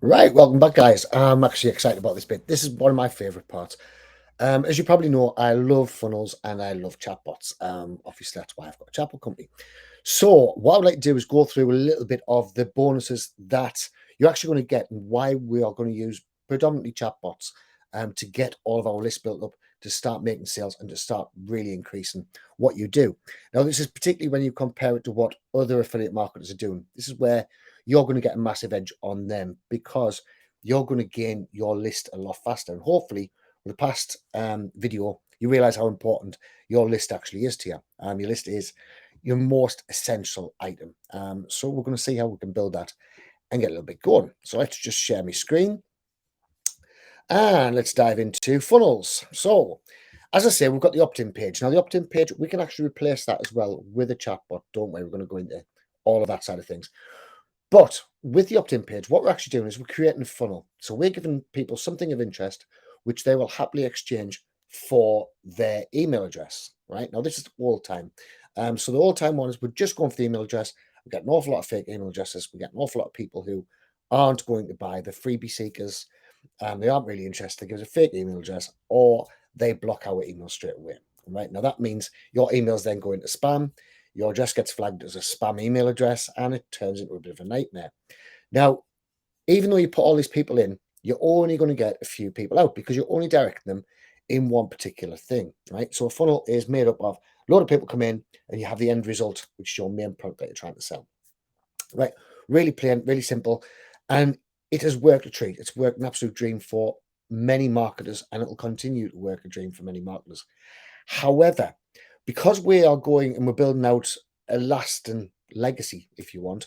Right, welcome back, guys. I'm actually excited about this bit. This is one of my favorite parts. As you probably know, I love funnels and I love chatbots. Obviously, that's why I've got a chatbot company. So, what I'd like to do is go through a little bit of the bonuses that you're actually going to get and why we are going to use predominantly chatbots to get all of our lists built up, to start making sales, and to start really increasing what you do. Now, this is particularly when you compare it to what other affiliate marketers are doing. This is where you're going to get a massive edge on them because you're going to gain your list a lot faster. And hopefully, with the past video, you realize how important your list actually is to you. Your list is your most essential item. So we're going to see how we can build that and get a little bit going. So let's just share my screen and let's dive into funnels. So as I say, we've got the opt-in page. Now the opt-in page, we can actually replace that as well with a chatbot, don't we? We're going to go into all of that side of things. But with the opt-in page, what we're actually doing is we're creating a funnel. So we're giving people something of interest, which they will happily exchange for their email address, right? Now, this is all time. So the all-time one is we're just going for the email address. We get an awful lot of fake email addresses. We get an awful lot of people who aren't going to buy the freebie seekers. They aren't really interested. They give us a fake email address or they block our email straight away, right? Now, that means your emails then go into spam. Your address gets flagged as a spam email address and it turns into a bit of a nightmare. Now, even though you put all these people in, you're only going to get a few people out because you're only directing them in one particular thing, right? So a funnel is made up of a lot of people come in and you have the end result, which is your main product that you're trying to sell, right? Really plain, really simple. And it has worked a treat. It's worked an absolute dream for many marketers and it will continue to work a dream for many marketers. However, because we are going and we're building out a lasting legacy, if you want,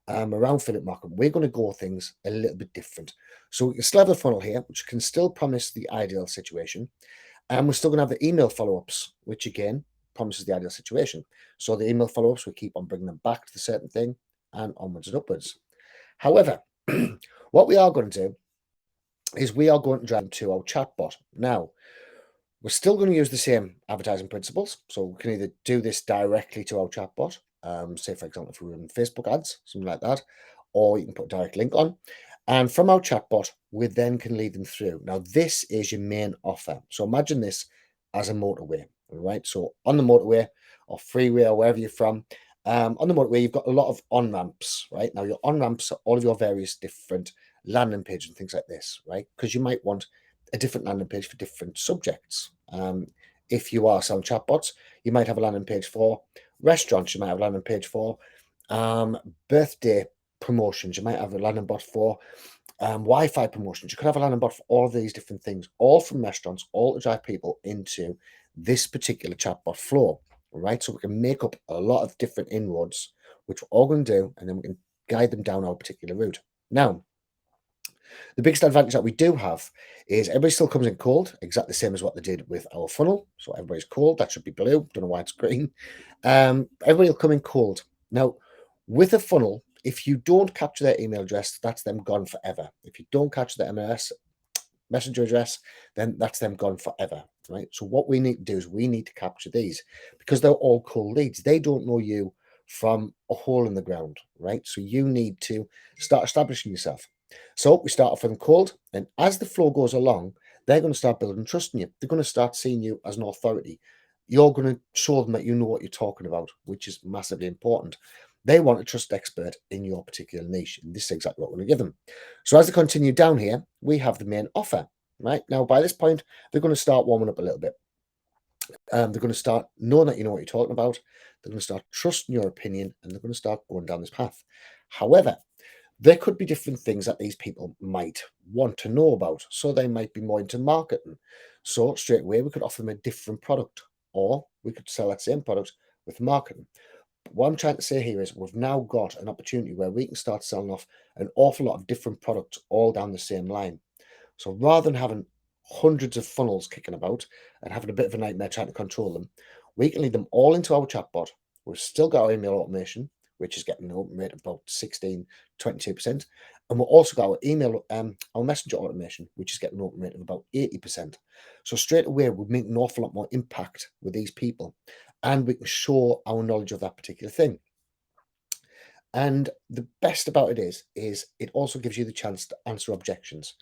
around affiliate marketing, we're going to go things a little bit different. So we can still have the funnel here, which can still promise the ideal situation. And we're still going to have the email follow-ups, which again promises the ideal situation. So the email follow-ups, we keep on bringing them back to the certain thing and onwards and upwards. However, what we are going to do is we are going to drive them to our chatbot. Now, we're still going to use the same advertising principles. So we can either do this directly to our chatbot, say, for example, if we were in Facebook ads, something like that, or you can put a direct link on. And from our chatbot, we then can lead them through. Now, this is your main offer. So imagine this as a motorway, all right? So on the motorway or freeway or wherever you're from, on the motorway, you've got a lot of on-ramps, right? Now, your on-ramps are all of your various different landing pages and things like this, right? Because you might want a different landing page for different subjects. If you are selling chatbots, you might have a landing page for restaurants, you might have a landing page for um, birthday promotions, you might have a landing bot for Wi-Fi promotions. You could have a landing bot for all of these different things, all from restaurants, all to drive people into this particular chatbot flow, right? So we can make up a lot of different inroads, which we're all going to do, and then we can guide them down our particular route. Now, the biggest advantage that we do have is everybody still comes in cold, exactly the same as what they did with our funnel. So everybody's cold. That should be blue. Don't know why it's green. Everybody will come in cold. Now, with a funnel, if you don't capture their email address, that's them gone forever. If you don't capture their MLS messenger address, then that's them gone forever, right? So what we need to do is we need to capture these because they're all cold leads. They don't know you from a hole in the ground, right? So you need to start establishing yourself. So we start off with them cold, and as the flow goes along, they're going to start building trust in you. They're going to start seeing you as an authority. You're going to show them that you know what you're talking about, which is massively important. They want a trust expert in your particular niche, and this is exactly what we're going to give them. So as they continue down here, we have the main offer, right? Now, by this point, they're going to start warming up a little bit. They're going to start knowing that you know what you're talking about. They're going to start trusting your opinion, and they're going to start going down this path. However, there could be different things that these people might want to know about. So they might be more into marketing. So straight away, we could offer them a different product, or we could sell that same product with marketing. But what I'm trying to say here is we've now got an opportunity where we can start selling off an awful lot of different products all down the same line. So rather than having hundreds of funnels kicking about and having a bit of a nightmare trying to control them, we can lead them all into our chatbot. We've still got our email automation, which is getting an open rate of about 16, 22%. And we've also got our email, our messenger automation, which is getting an open rate of about 80%. So straight away, we make an awful lot more impact with these people and we can show our knowledge of that particular thing. And the best about it is it also gives you the chance to answer objections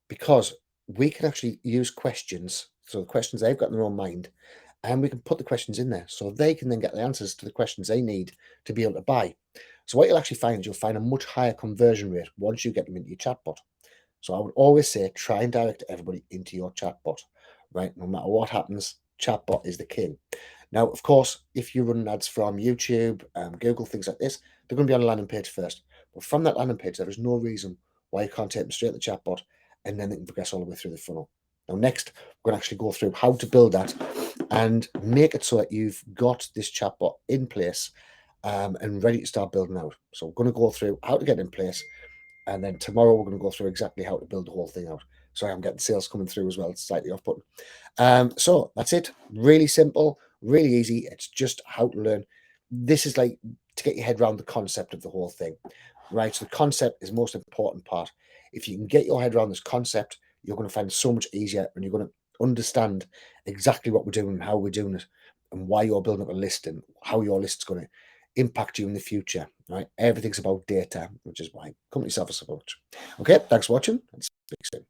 because we can actually use questions, so the questions they've got in their own mind, and we can put the questions in there so they can then get the answers to the questions they need to be able to buy. So what you'll actually find is you'll find a much higher conversion rate once you get them into your chatbot. So I would always say try and direct everybody into your chatbot, right? No matter what happens, chatbot is the king. Now, of course, if you're running ads from YouTube, Google, things like this, they're going to be on a landing page first. But from that landing page, there is no reason why you can't take them straight to the chatbot and then they can progress all the way through the funnel. Now, next, we're going to actually go through how to build that and make it so that you've got this chatbot in place and ready to start building out. So we're going to go through how to get in place, and then tomorrow we're going to go through exactly how to build the whole thing out. Sorry, I'm getting sales coming through as well. It's slightly off button. So that's it. Really simple, really easy. It's just how to learn. This is like to get your head around the concept of the whole thing, right? So the concept is the most important part. If you can get your head around this concept, you're going to find it so much easier, and you're going to understand exactly what we're doing and how we're doing it and why you're building up a list and how your list is going to impact you in the future, right? Everything's about data, which is why company self-support. Okay, thanks for watching and speak soon.